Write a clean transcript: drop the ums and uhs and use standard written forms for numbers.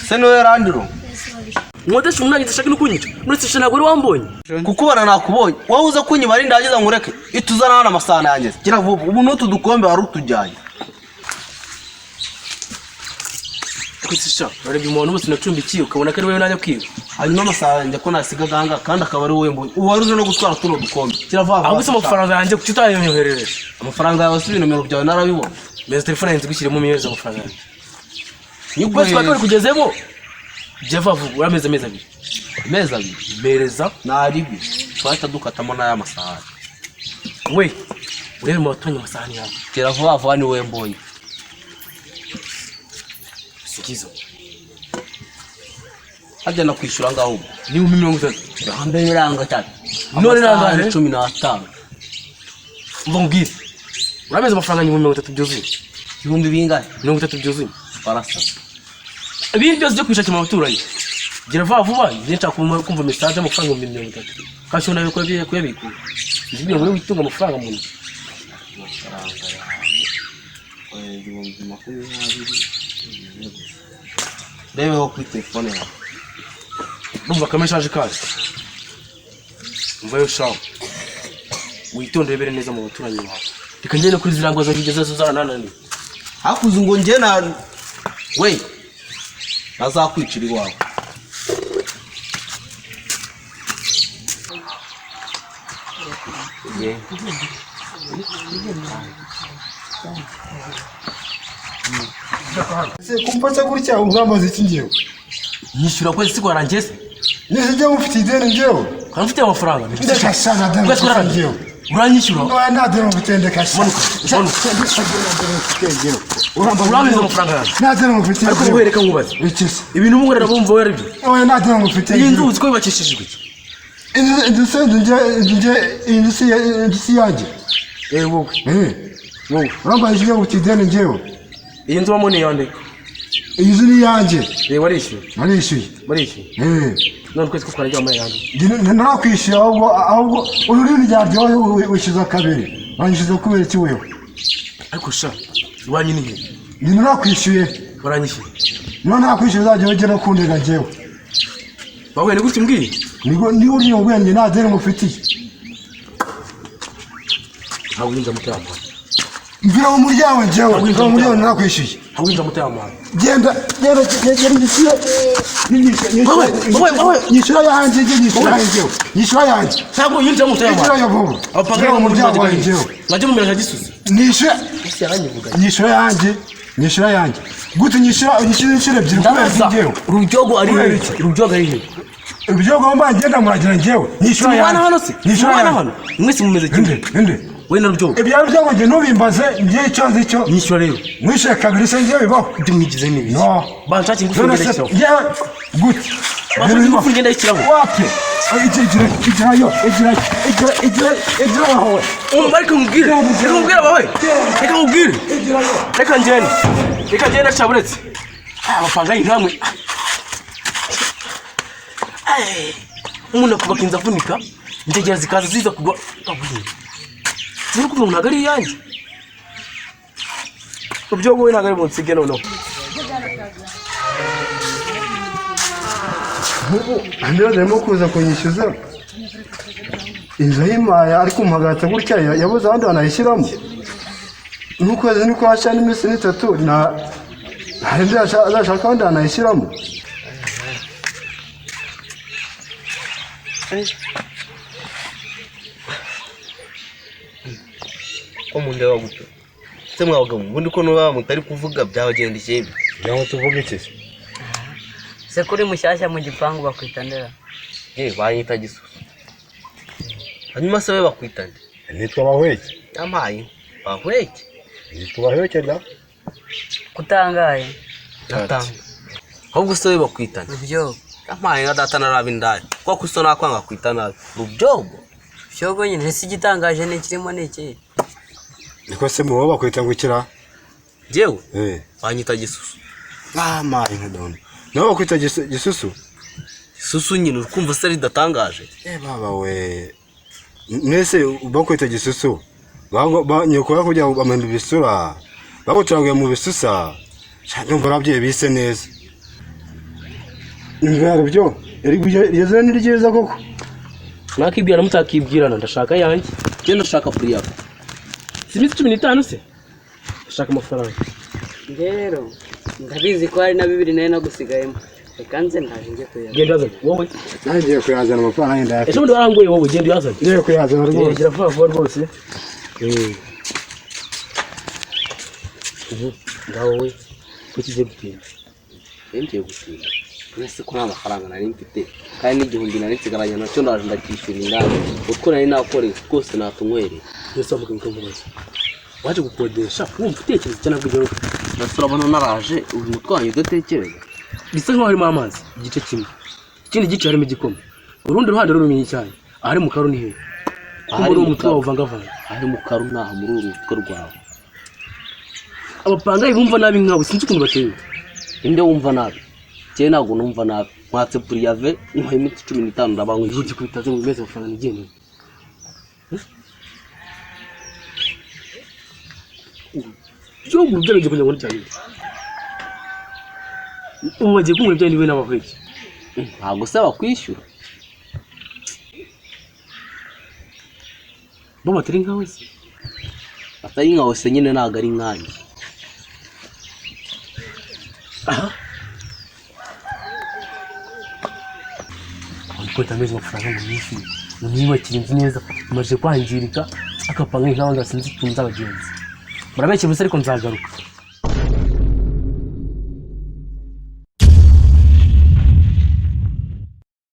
Seno yarandiro. Mwotesha umunanyi zishaka no kunyica. Nuretse shana gore wambonye. Kukubona nakubonye. Wowe uza kunyibara ndagiza nkureke. Ituzana hana amasana yanjye. Gira vuba. Ubu n'utu dukombe warutujyanye. Kwisisha. Barebye umuntu wese nacumbikiye ukabona ko ari wewe najya kwiba. Hanyuma amasana yanjye ko nasiga ganga kandi akaba ari wowe mbonye. Uwaruje no gutwara tuno dukombe. Gira vuba. Ahubwo se amafaranga yanjye kuki utayoherereje. Amafaranga yawe si ibintu byawe narabibona. Meza telefone yanjye gushyiremo miyeza amafaranga yanjye. Nibwo twakora kugezemo. Jeva vuba urameze meza abiri. Meza abiri. Bereza naribi. Twahita dukatamo n'aya masahani. We. Urebe mu batonye amasahani yawe. Gira vuba vuba ni wowe mbonye. Sikizo. Hajya na kwishura ngaho. Ni 30. Hambe biranga cyane. None nangahe 15. Mbongire. Urameze amafaranga ni 30 byuzuye. Ibihumbi bingahe? 30 byuzuye. Barasa. Ibindi byose byo kwishakira mu baturanyi. Gira vuba nje kumva message amafaranga 30. Kashona yuko kuyabikura. Nzibire ngo witunga amafaranga mu nzu. Amafaranga yawe. Ibihumbi 20. Rebeho kuri telefone yawe. Numva ka message kaje. Mvayo shawo. Witondere bere neza mu baturanyi bawe. Reka ngene kuri zirango zo ngeze zarananani. Hakuze ngo nje na we nazakwicira iwawe. Se kumpata gutya uramaze iki ngiye? Yishyura kwezi siko arangeze. Nizijya mufite ideni ngiye. Kandi ufite amafaranga. Ndashaka dana ngiye. Uranyishyura? Oya nadero mutende kashi. Uramize amafaranga yawe. Nadero mufite. Ariko muhereka nkubaze. Ikisi. Ibintu mungorera bumva wari byo. Oya nadero mufite. Inzu uziko yubakishijwe iki? Inzu yanjye. Wowe. Wowe. Uramaze iki mufite ideni ngiye? Iyi nzu wamone yande. Iyi nzu ni yanjye. Warishyuye. Warishyuye. None kwezi ko twarajya mu yandi. Narakwishyuye ahubwo ururimi ryaryo wishyuza kabiri. Wanyishyuza kubera iki wewe? Ariko sha iwanyu ni he? Ndi narakwishyuye. Waranyishyuye. None nakwishyuye uzajya wegera kundega njyewe. Bawe ni gute mbwiye? Ni uri ngwenge nadere mufitiye. Hawinja mutama. Mvira mu muryango njyewe. Mvira mu muryango narakwishyuye. Hawinja mutama. Genda ngisiye. Nyishura yanjye nyishura yanjye. Ntabwo yinjira mutama. Nyishura yo vuba. Apaga mu muryango wanjye. Ngaje mu miraje GISUSU. Nyishura yanjye. Gute nyishura ebyiri kubera njyewe. Urubyogo ari he? Urubyogo mba ngenda muragira njyewe. Nyishura yanjye. Nyishura hano. Mwese mumeze kimwe. Inde. We na rubyogo. Ibya rubyogo nge nubimbaze ngiye cyoze cyo. Nyishura rero. Mwishe kabiri se ngiye bibaho. Ibyo mwigize nibi. No. Banshaki ngufu ngenda ikiraho. Gute. Banshaki ngufu ngenda ikiraho. Wapi? Ijira aho. Ariko mubwire bawe. Reka mubwire. Reka ngende acaburetse. Amafaranga y'inkamwe. Umuntu akubaka inzu avunika. Integera zikaza ziza kugwa. Ziri kuva umuntu agari yanjye. Ubyo wowe nagari munsige noneho. Andira ndimo kuza kunyishyuza. Inzu y'imaya ariko umpagata gutya yabuze abandi banayishyiramo. Nukwezi niko hasha n'imisi 3 na hari azashaka abandi banayishyiramo. Omunde wa guto. Se mwabaga ubundi ko nuba mutari kuvuga byagenda ikibi. Yaho tuvuga iki? Se kuri mushyashya mu gipangu bakwitandera. Banyita GISUSU. Hanyuma se we bakwitande. Nitwa Bahweke. Amaye. Bahweke. Nitwa Bahweke da. Kutangaye. Natanga. Ahubwo se we bakwitande. Rubyogo. Amaye data narabindanye. Kwa kuso nakwanga kwitana rubyogo. Rubyogo nyine si gitangaje ne kirimo neki. Niko se mubo bakwita ngukira. Jewe? Banyita GISUSU. Amaye nkadone. Nawe bakwita GISUSU. GISUSU nyine ukumva se ari datangaje. Baba we. Nese bakwita GISUSU. Nyoko yakujya amenda bisura. Bagucanguye mu bisusa. Ndumva ababyeyi bise neza. Ingaro byo. Iryo zina ni ryiza koko. Nakibwira mutakibwirana ndashaka yanjye. Genda ndashaka Priya. Si iminsi 15 se? Ndashaka amafaranga. Rero ndabizi ko hari na 2 nayo nagusigayemo. Reka nze ndaje njye kuyazana. Genda yazana wowe. Nagiye kuyazana amafaranga ndayafite. Ejo ndi warangoye wowe genda yazana. Ngiye kuyazana rwose. Gira vuba rwose. Ngaho we kukize gutinda. Ngiye gutinda. Nese ko nta mafaranga nari mfite kandi n'igihumbi nari nsigaranye nacyo ndaje ndakishyura inganda. Utwo nari nakoreye rwose natunywere. Yose amuka mubaza. Waje gukodesha wumva utekereza cyane bw'ijoro. Turabona naraje uyu mutwanyu udatekereza. Bisa nkaho harimo amazi igice kimwe. Ikindi gice harimo igikoma. Urundi ruhande rurumenye cyane. Ahari mu karu ni he? Ahari umutwe wavangavanga. Ahari mu karu naha muri uru rutwe rwawe. Abapanga bumva nabi nkawe sinzi ukuntu bateye. Inde wumva nabi. Cye ntago numva nabi. Mwatse Priyave nkwaye imiti 15 ndabanywe. Ugiye kwitaza mu mezi amafaranga nigene. Yo mubyereje kugira ngo cyane. Ubagiye kumwe bya niwe n'abahweke. Ntago saba kwishyura. Bo batari nkawe se. Atari nkawe se nyine ntago ari nkanjye. Aha. Kwita amezi amafaranga mu minsi. Niba kirinzi neza umaze kwangirika akapanga nk'aho ngasinzi tunza abagenzi. Murabeshye bose ariko nzagaruka.